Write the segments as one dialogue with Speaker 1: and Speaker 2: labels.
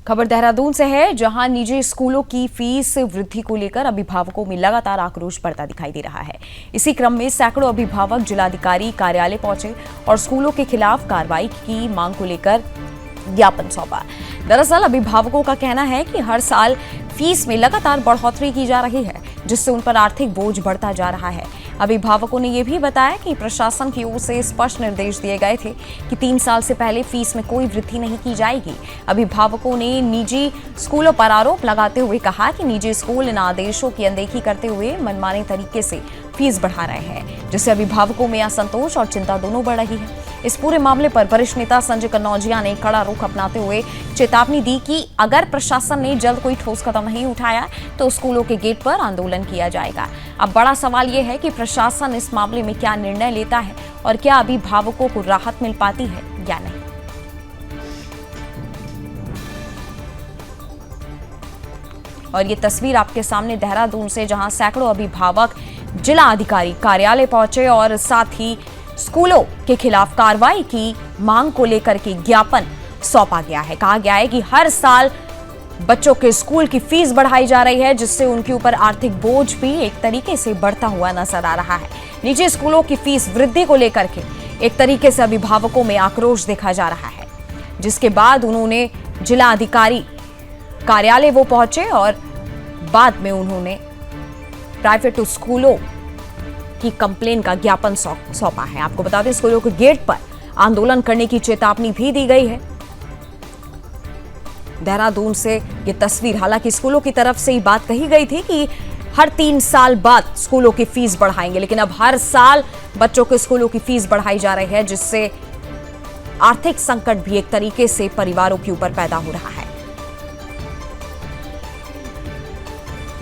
Speaker 1: खबर देहरादून से है, जहां निजी स्कूलों की फीस वृद्धि को लेकर अभिभावकों में लगातार आक्रोश बढ़ता दिखाई दे रहा है। इसी क्रम में सैकड़ों अभिभावक जिलाधिकारी कार्यालय पहुंचे और स्कूलों के खिलाफ कार्रवाई की मांग को लेकर ज्ञापन सौंपा। दरअसल अभिभावकों का कहना है कि हर साल फीस में लगातार बढ़ोतरी की जा रही है, जिससे उन पर आर्थिक बोझ बढ़ता जा रहा है। अभिभावकों ने यह भी बताया कि प्रशासन की ओर से स्पष्ट निर्देश दिए गए थे कि 3 साल से पहले फीस में कोई वृद्धि नहीं की जाएगी। अभिभावकों ने निजी स्कूलों पर आरोप लगाते हुए कहा कि निजी स्कूल इन आदेशों की अनदेखी करते हुए मनमाने तरीके से फीस बढ़ा रहे हैं, जिससे अभिभावकों में असंतोष और चिंता दोनों बढ़ रही है। इस पूरे मामले पर वरिष्ठ नेता संजय कन्नौजिया ने कड़ा रुख अपनाते हुए चेतावनी दी कि अगर प्रशासन ने जल्द कोई ठोस कदम नहीं उठाया तो स्कूलों के गेट पर आंदोलन किया जाएगा। अब बड़ा सवाल यह है कि प्रशासन इस मामले में क्या निर्णय लेता है और क्या अभिभावकों को राहत मिल पाती है या नहीं। और ये तस्वीर आपके सामने देहरादून से, जहां सैकड़ों अभिभावक जिला अधिकारी कार्यालय पहुंचे और साथ ही स्कूलों के खिलाफ कार्रवाई की मांग को लेकर के ज्ञापन सौंपा गया है। कहा गया है कि हर साल बच्चों के स्कूल की फीस बढ़ाई जा रही है, जिससे उनके ऊपर आर्थिक बोझ भी एक तरीके से बढ़ता हुआ नजर आ रहा है। निजी स्कूलों की फीस वृद्धि को लेकर के एक तरीके से अभिभावकों में आक्रोश देखा जा रहा है, जिसके बाद उन्होंने जिला अधिकारी कार्यालय वो पहुंचे और बाद में उन्होंने प्राइवेट स्कूलों की कंप्लेन का ज्ञापन सौंपा है। आपको बता दें, स्कूलों के गेट पर आंदोलन करने की चेतावनी भी दी गई है। देहरादून से ये तस्वीर, हालांकि स्कूलों की तरफ से ही बात कही गई थी कि हर 3 साल बाद स्कूलों की फीस बढ़ाएंगे, लेकिन अब हर साल बच्चों के स्कूलों की फीस बढ़ाई जा रही है, जिससे आर्थिक संकट भी एक तरीके से परिवारों के ऊपर पैदा हो रहा है।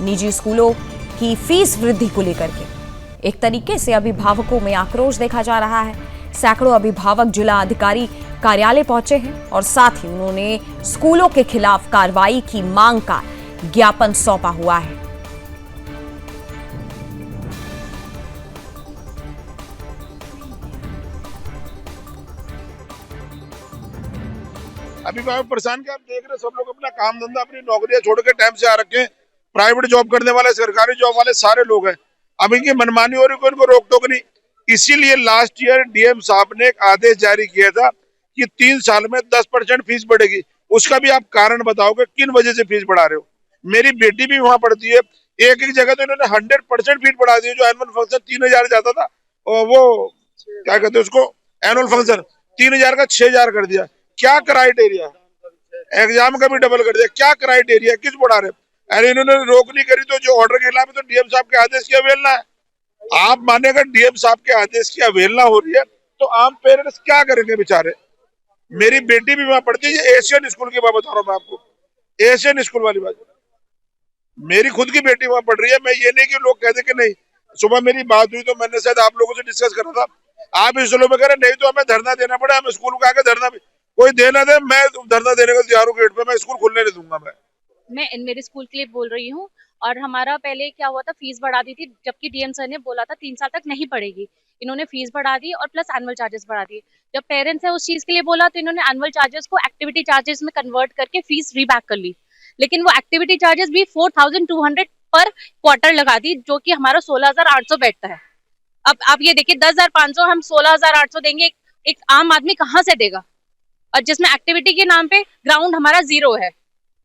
Speaker 1: निजी स्कूलों की फीस वृद्धि को लेकर के एक तरीके से अभिभावकों में आक्रोश देखा जा रहा है। सैकड़ों अभिभावक जिला अधिकारी कार्यालय पहुंचे हैं और साथ ही उन्होंने स्कूलों के खिलाफ कार्रवाई की मांग का ज्ञापन सौंपा हुआ है।
Speaker 2: अभिभावक परेशान के आप देख रहे, सब लोग अपना काम धंधा, अपनी नौकरियां छोड़ के टाइम से आ रखे हैं। प्राइवेट जॉब करने वाले, सरकारी जॉब वाले सारे लोग हैं। अब इनकी मनमानी हो रही, कोई इनको रोक टोक नहीं। इसीलिए लास्ट ईयर डीएम साहब ने एक आदेश जारी किया था कि 3 साल में 10% फीस बढ़ेगी। उसका भी आप कारण बताओगे, किन वजह से फीस बढ़ा रहे हो। मेरी बेटी भी वहां पढ़ती है, एक एक जगह तो इन्होंने 100% फीस बढ़ा दी। जो एनुअल फंक्शन 3000 जाता था, और वो क्या कहते हैं उसको, एनुअल फंक्शन 3000 का 6000 कर दिया। क्या क्राइटेरिया, एग्जाम का भी डबल कर दिया। क्या क्राइटेरिया, किस बढ़ा रहे। अरे इन्होंने रोक नहीं करी तो जो ऑर्डर के खिलाफ है, तो डीएम साहब के आदेश की अवहेलना है। आप मानेगा डीएम साहब के आदेश की अवहेलना हो रही है तो आम पेरेंट्स क्या करेंगे बेचारे। मेरी बेटी भी वहां पढ़ती है, एशियन स्कूल की बात बता रहा हूँ मैं आपको, एशियन स्कूल वाली बात। मेरी खुद की बेटी वहां पढ़ रही है। मैं ये नहीं कि लोग कहते कि नहीं। सुबह मेरी बात हुई तो मैंने शायद आप लोगों से डिस्कस करा था, आप इस में कह रहे नहीं तो हमें धरना देना पड़े, हम स्कूल को आके धरना भी कोई देना दे, मैं धरना देने को तैयार हूँ गेट पे। मैं स्कूल खुलने नहीं दूंगा।
Speaker 3: मैं मेरे स्कूल के लिए बोल रही हूँ। और हमारा पहले क्या हुआ था, फीस बढ़ा दी थी, जबकि डीएम सर ने बोला था 3 साल तक नहीं पड़ेगी। इन्होंने फीस बढ़ा दी और प्लस एनुअल चार्जेस बढ़ा दिए। जब पेरेंट्स है उस चीज के लिए बोला तो इन्होंने एनुअल चार्जेस को एक्टिविटी चार्जेस में कन्वर्ट करके फीस रीबैक कर ली। लेकिन वो एक्टिविटी चार्जेस भी 4200 पर क्वार्टर लगा दी, जो कि हमारा 16800 बैठता है। अब आप ये देखिए, 10500 हम 16800 देंगे, एक आम आदमी कहाँ से देगा। और जिसमें एक्टिविटी के नाम पे ग्राउंड हमारा 0 है,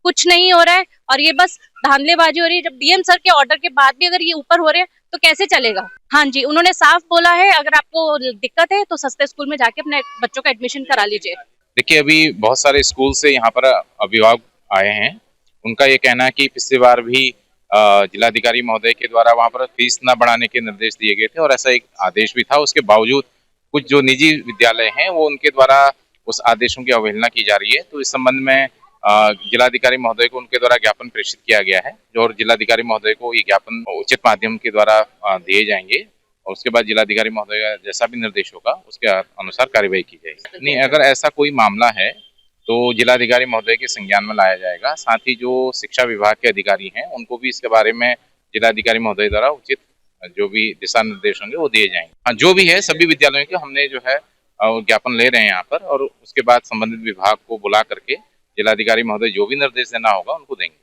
Speaker 3: कुछ नहीं हो रहा है। और ये बस धांधलेबाजी हो रही है। जब डीएम सर के ऑर्डर के बाद भी अगर ये ऊपर हो रहे हैं तो कैसे चलेगा। हाँ जी, उन्होंने साफ बोला है, अगर आपको दिक्कत है तो सस्ते स्कूल में जाके अपने बच्चों का एडमिशन करा लीजिए।
Speaker 4: देखिए, अभी बहुत सारे स्कूल से यहाँ पर अभिभावक आए हैं। उनका ये कहना है कि पिछली बार भी जिलाधिकारी महोदय के द्वारा वहाँ पर फीस न बढ़ाने के निर्देश दिए गए थे और ऐसा एक आदेश भी था। उसके बावजूद कुछ जो निजी विद्यालय हैं वो उनके द्वारा उस आदेशों की अवहेलना की जा रही है। तो इस संबंध में जिलाधिकारी महोदय को उनके द्वारा ज्ञापन प्रेषित किया गया है, और जिलाधिकारी महोदय को ये ज्ञापन उचित माध्यम के द्वारा दिए जाएंगे और उसके बाद जिलाधिकारी महोदय का जैसा भी निर्देश होगा उसके अनुसार कार्यवाही की जाएगी। नहीं, अगर ऐसा कोई मामला है तो जिलाधिकारी महोदय के संज्ञान में लाया जाएगा। साथ ही जो शिक्षा विभाग के अधिकारी हैं उनको भी इसके बारे में जिलाधिकारी महोदय द्वारा उचित जो भी दिशा निर्देश होंगे वो दिए जाएंगे। हाँ, जो भी है सभी विद्यालयों के हमने जो है ज्ञापन ले रहे हैं यहाँ पर, और उसके बाद संबंधित विभाग को बुला करके जिलाधिकारी महोदय जो भी निर्देश देना होगा उनको देंगे।